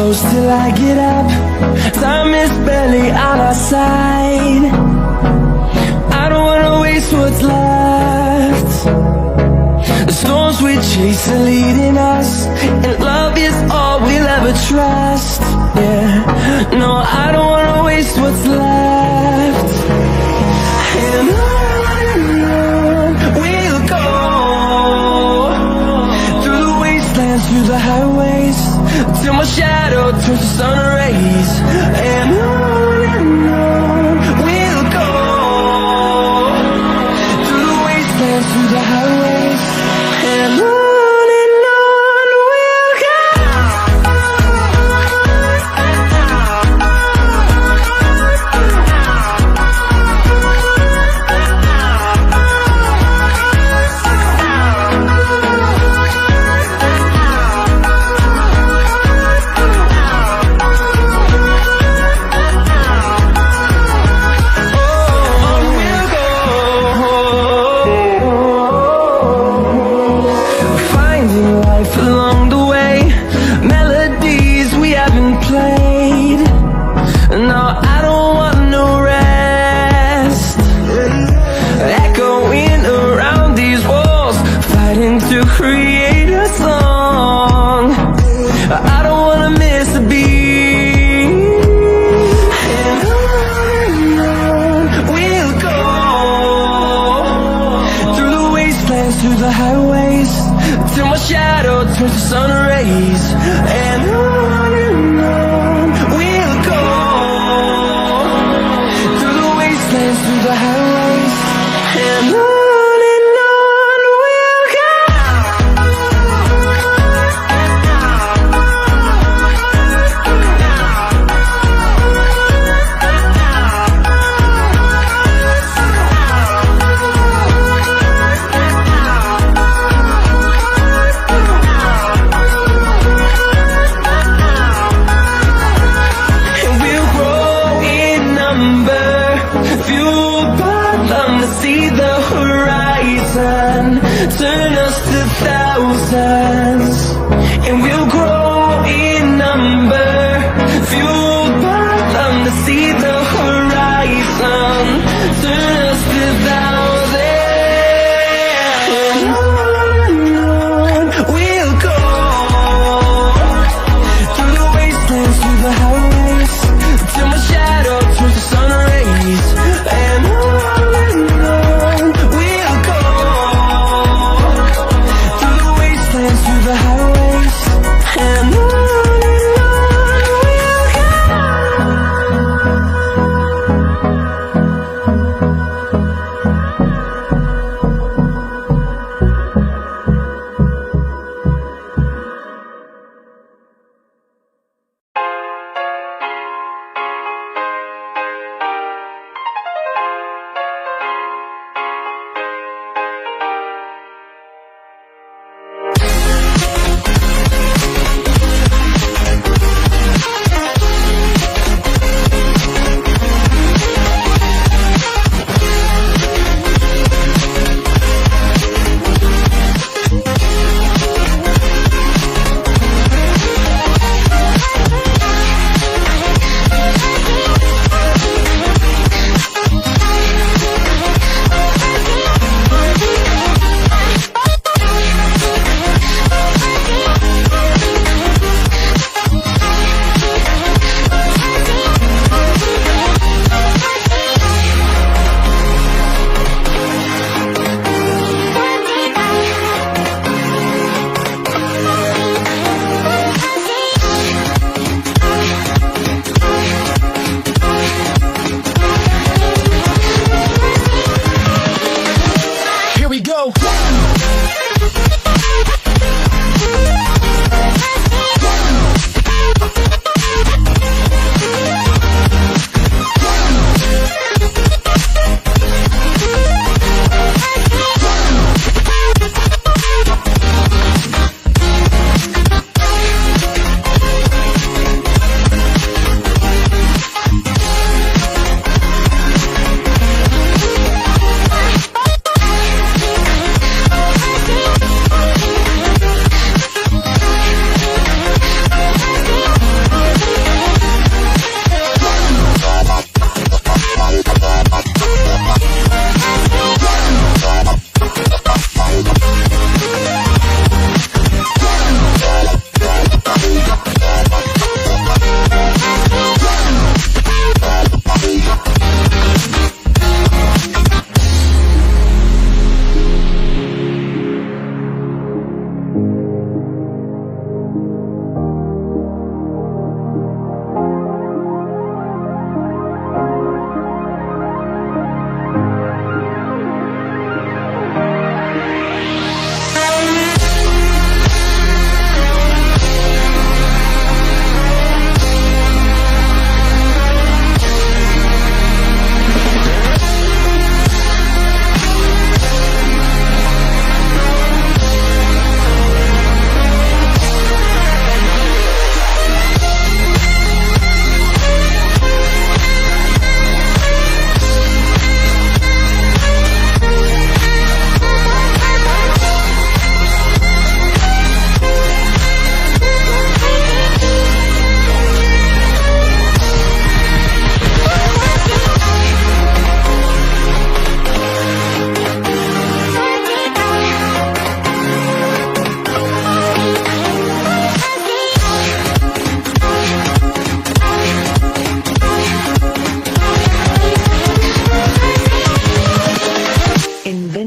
close till I get up. Time is barely on our side. I don't wanna waste what's left. The storms we chase are leading us, and love is all we'll ever trust. Yeah, no, I don't wanna waste what's left. And on we'll go, through the wastelands, through the highways, till my shadow turns to sun rays. And on we'll go, through the wastelands, through the highways, and on we'll go. Along the way, melodies we haven't played. No, I don't want no rest. Echoing around these walls, fighting to create a song. I don't wanna miss a beat. And on we'll go, through the wastelands, through the highways, till my shadow turns to sun rays. And on we'll go, through the wastelands, through the highways, and on we'll go. See the horizon, turn us to thousands, and we'll grow in number. Fueled by them to see the horizon, turn us to thousands. And on we'll go, through the wastelands, through the highways, till my shadow turns to sun rays. And on we'll go, through the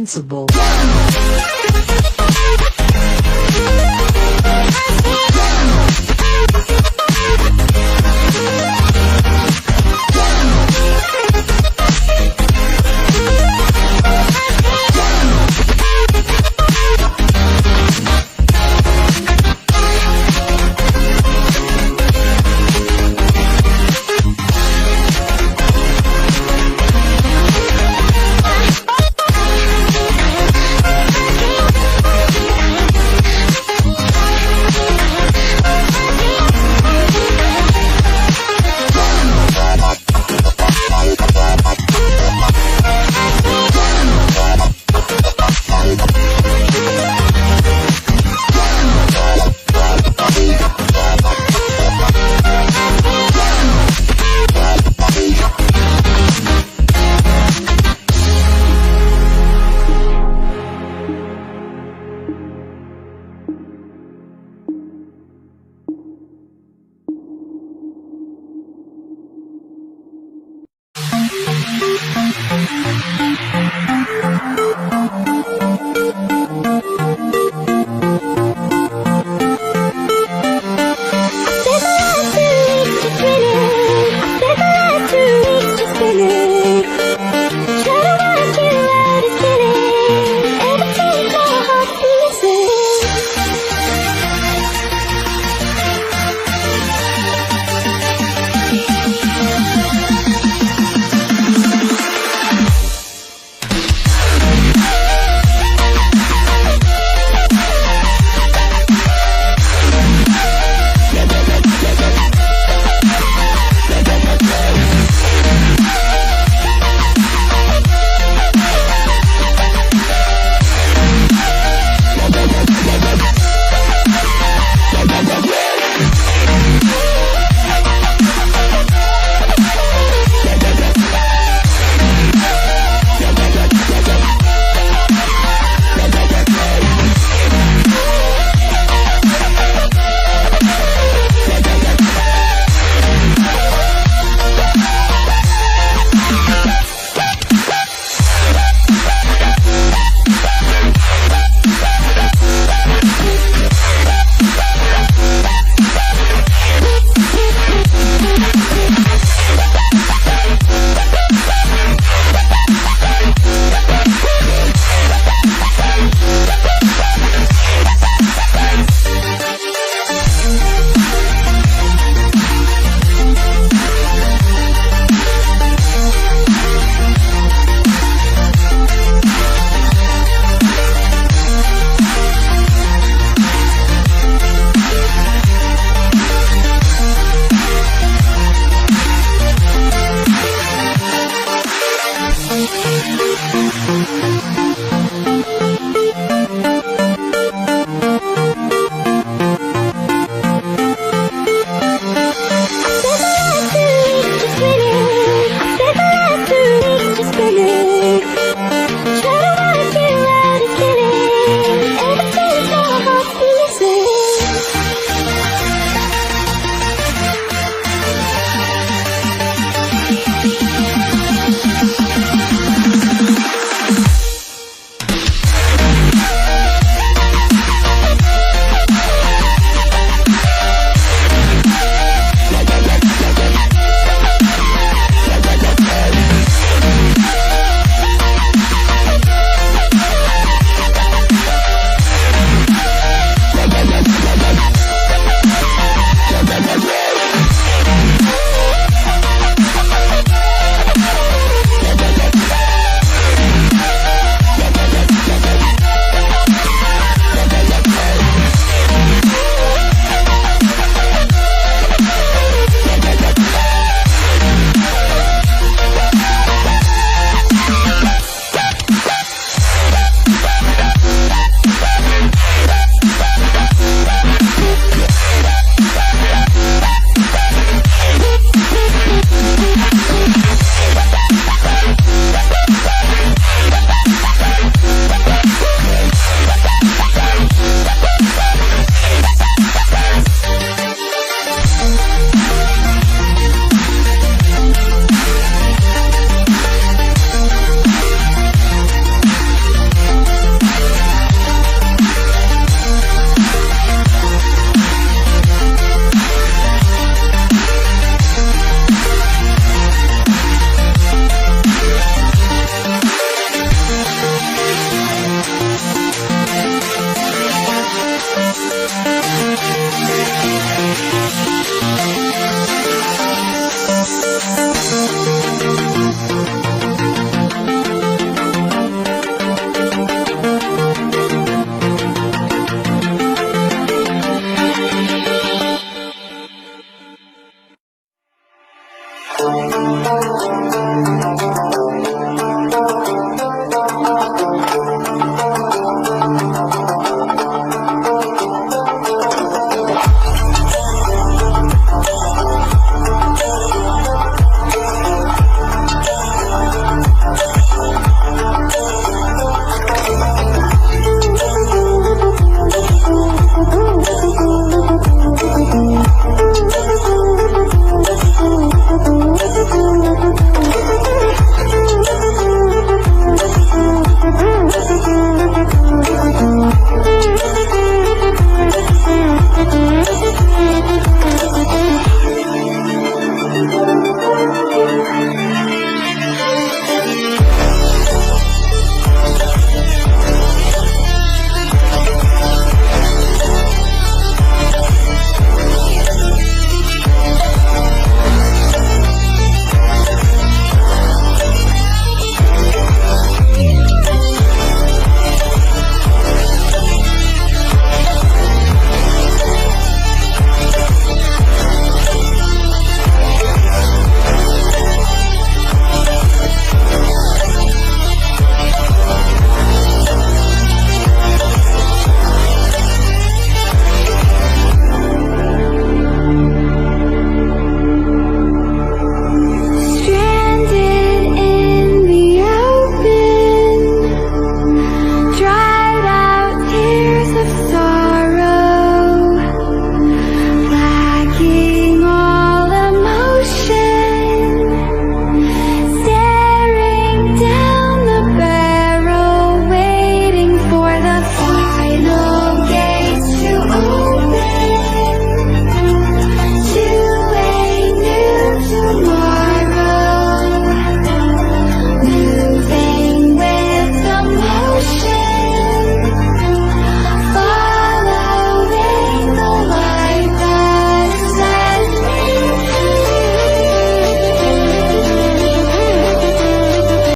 responsible.